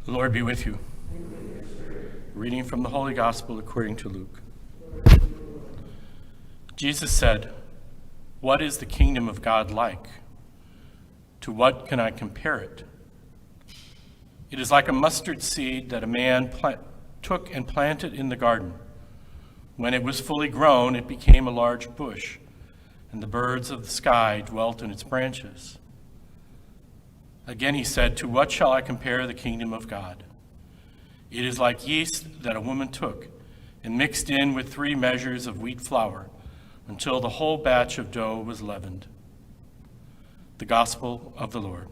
The Lord be with you. Reading from the Holy Gospel according to Luke. Jesus said, "What is the kingdom of God like? To what can I compare it? It is like a mustard seed that a man took and planted in the garden. When it was fully grown, it became a large bush, and the birds of the sky dwelt in its branches." Again he said, "To what shall I compare the kingdom of God? It is like yeast that a woman took and mixed in with 3 measures of wheat flour until the whole batch of dough was leavened." The Gospel of the Lord.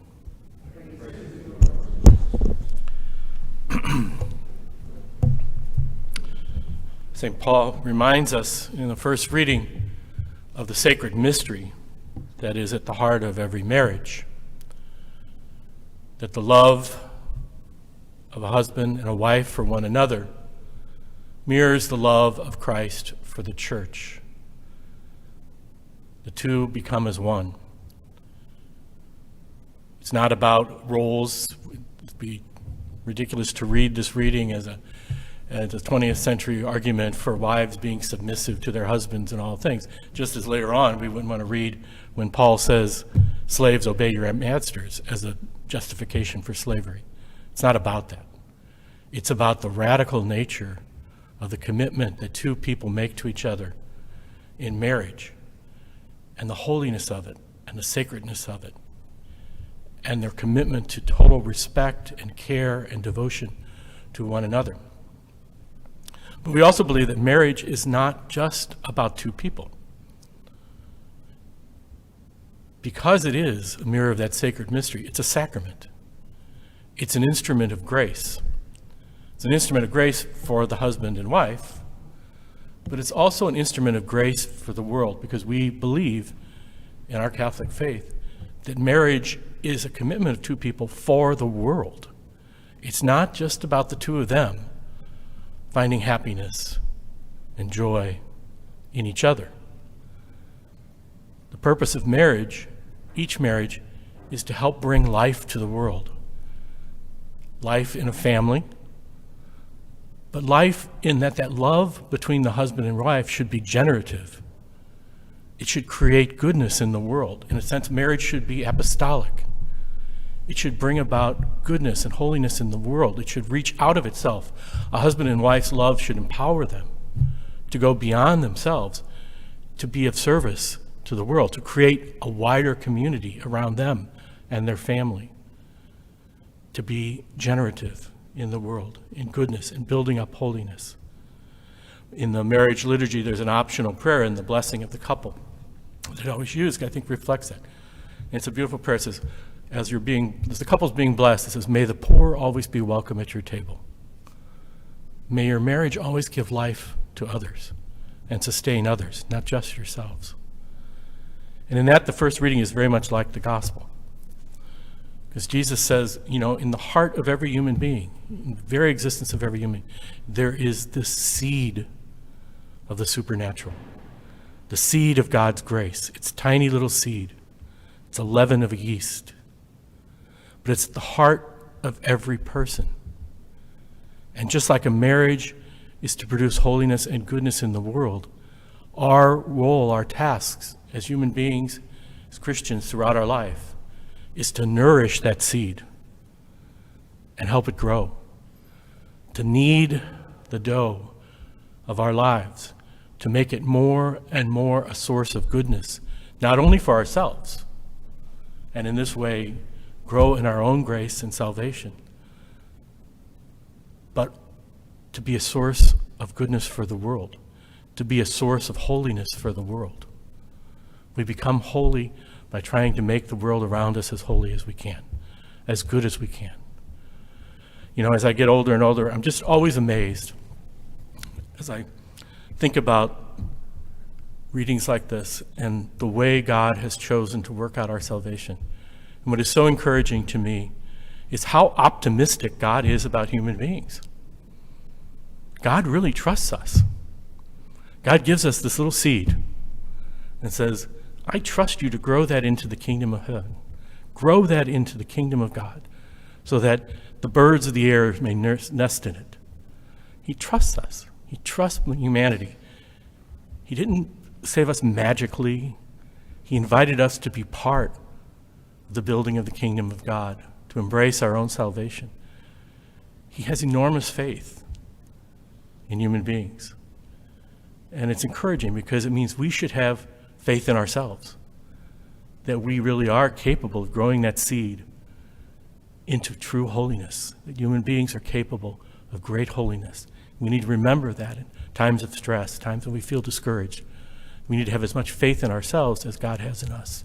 St. Paul reminds us in the first reading of the sacred mystery that is at the heart of every marriage, that the love of a husband and a wife for one another mirrors the love of Christ for the church. The two become as one. It's not about roles. It'd be ridiculous to read this reading as a 20th century argument for wives being submissive to their husbands and all things. Just as later on, we wouldn't want to read when Paul says, "Slaves, obey your masters," as a justification for slavery. It's not about that. It's about the radical nature of the commitment that two people make to each other in marriage, and the holiness of it, and the sacredness of it, and their commitment to total respect and care and devotion to one another. But we also believe that marriage is not just about two people. Because it is a mirror of that sacred mystery, it's a sacrament. It's an instrument of grace. It's an instrument of grace for the husband and wife, but it's also an instrument of grace for the world, because we believe in our Catholic faith that marriage is a commitment of two people for the world. It's not just about the two of them finding happiness and joy in each other. The purpose of marriage, each marriage, is to help bring life to the world. Life in a family, but life in that love between the husband and wife should be generative. It should create goodness in the world. In a sense, marriage should be apostolic. It should bring about goodness and holiness in the world. It should reach out of itself. A husband and wife's love should empower them to go beyond themselves, to be of service to the world, to create a wider community around them and their family, to be generative in the world, in goodness, in building up holiness. In the marriage liturgy, there's an optional prayer in the blessing of the couple that I always use, I think reflects that. And it's a beautiful prayer. It says, as the couple's being blessed, it says, "May the poor always be welcome at your table. May your marriage always give life to others and sustain others, not just yourselves." And in that, the first reading is very much like the gospel. Because Jesus says, in the heart of every human being, in the very existence of every human, there is this seed of the supernatural, the seed of God's grace. It's a tiny little seed. It's a leaven of yeast. But it's the heart of every person. And just like a marriage is to produce holiness and goodness in the world, our role, our tasks as human beings, as Christians throughout our life, is to nourish that seed and help it grow, to knead the dough of our lives, to make it more and more a source of goodness, not only for ourselves, and in this way grow in our own grace and salvation, but to be a source of goodness for the world, to be a source of holiness for the world. We become holy by trying to make the world around us as holy as we can, as good as we can. As I get older and older, I'm just always amazed as I think about readings like this and the way God has chosen to work out our salvation. And what is so encouraging to me is how optimistic God is about human beings. God really trusts us. God gives us this little seed and says, "I trust you to grow that into the kingdom of heaven. Grow that into the kingdom of God so that the birds of the air may nest in it. He trusts us. He trusts humanity. He didn't save us magically. He invited us to be part of the building of the kingdom of God, to embrace our own salvation. He has enormous faith in human beings. And it's encouraging because it means we should have faith in ourselves, that we really are capable of growing that seed into true holiness, that human beings are capable of great holiness. We need to remember that in times of stress, times when we feel discouraged. We need to have as much faith in ourselves as God has in us.